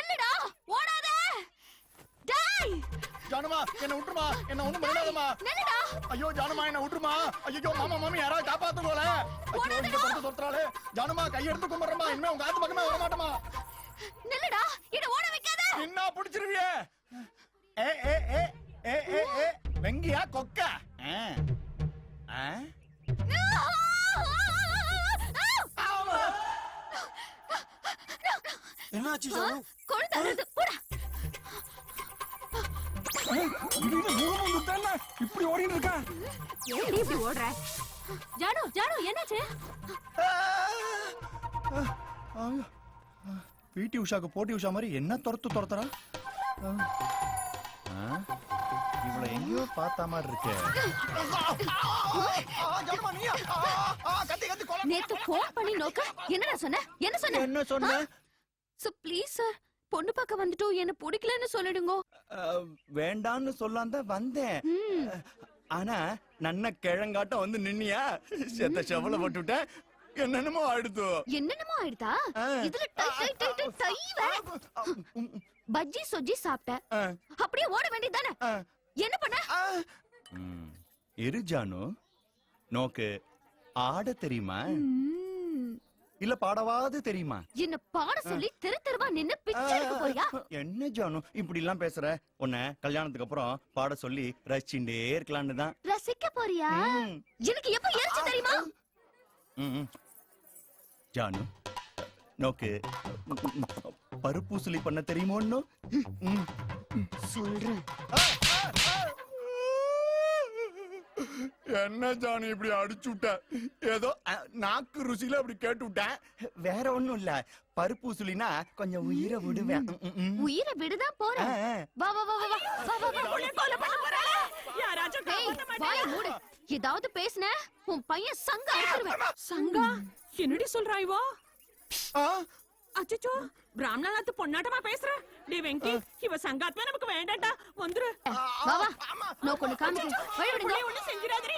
நில்லுடா ஓடாத டேய் ஜானுமா என்ன விட்டுருமா என்ன ஒண்ணும் பண்ணாதம்மா நில்லுடா ஐயோ ஜானுமா என்ன விட்டுருமா ஐயோ மாமா மாமி யாராவது காப்பாத்துங்களே ஐயோ இந்த படுத்து தொத்துறாளே ஜானுமா கையெடுத்து கும்பிடுறமா இனிமே உங்க ஆத்து பக்கமே வர மாட்டோமா நில்லுடா இத ஓட வைக்காத என்ன பிடிச்சிருவியே ஏ ஏ ஏ ஏ ஏ ஏ வெங்கியா கொக்கா என்னாச்சு ஜானு? கொழுந்தறது போடா இப்படி ஓடிட்டு இருக்கா ஏன்டி இப்படி ஓடுற ஜானு ஜானு என்னாச்சு பிடி உஷாக்கு போட்டி உஷா மாதிரி என்ன துரத்துறா இவளை எங்கேயோ பார்த்த மாதிரி இருக்கு நேத்து போன் பண்ணி நோக்க என்னடா சொன்ன என்ன சொன்ன சோ ப்ளீஸ் சார் பொண்ணு பார்க்க வந்துட்டோம் என்ன பிடிக்கலன்னு சொல்லிடுங்க வேண்டான்னு சொல்லாம தான் வந்தேன் ஆனா நன்ன கிழங்காட்டம் வந்து நின்னியா செத்த செவல போட்டுட்டேன் என்னென்னமோ ஆயிடுத்து ஆயிடுதா இதுல டைவ பஜ்ஜி சொஜ்ஜி சாப்பிட்ட அப்படியே ஓட வேண்டியதானே என்ன பண்ண இருஜானு நோக்கு ஆட தெரியுமா இல்ல பாடவாது தெரியுமா என்ன பாட சொல்லி தெருவா நின்னு பிச்சை எடுக்க போறியா என்ன ஜானு இப்படி எல்லாம் பேசுற உன்னை கல்யாணத்துக்கு அப்புறம் பாட சொல்லி ரசிச்சுட்டே இருக்கலாம்னு தான் ரசிக்க போறியா எனக்கு எப்ப எரிச்சு தெரியுமா ஜானு நோக்கு பருப்பூசலி பண்ண தெரியுமோ சொல்றேன் என்ன ஜானு இப்படி அடிச்சு விட்ட ஏதோ நாக்கு ருசியில அப்படி கேட்டு விட்டேன் வேற ஒண்ணும் இல்ல பருப்பூசலினா கொஞ்சம் உயிரை விடுவேன் உயிரை விடுதான் போறேன் வா வா வா வா வா வா கொலை பண்ண போறாளே யாராச்சும் காப்பாத்த மாட்டீங்க மூடு ஏதாவது பேசுன உன் பையன் சங்க அறுத்துருவேன் சங்கா என்னடி சொல்றாய்வோ அச்சச்சோ பிராமணாத்து பொண்ணாட்டமா பேசுற டே வெங்கி இவ சங்காத்மா நமக்கு வேண்டாம்டா வந்துரு வா வா நோ கொண்டு காமிக்க வழி விடுங்க ஒண்ணு செஞ்சிராதடி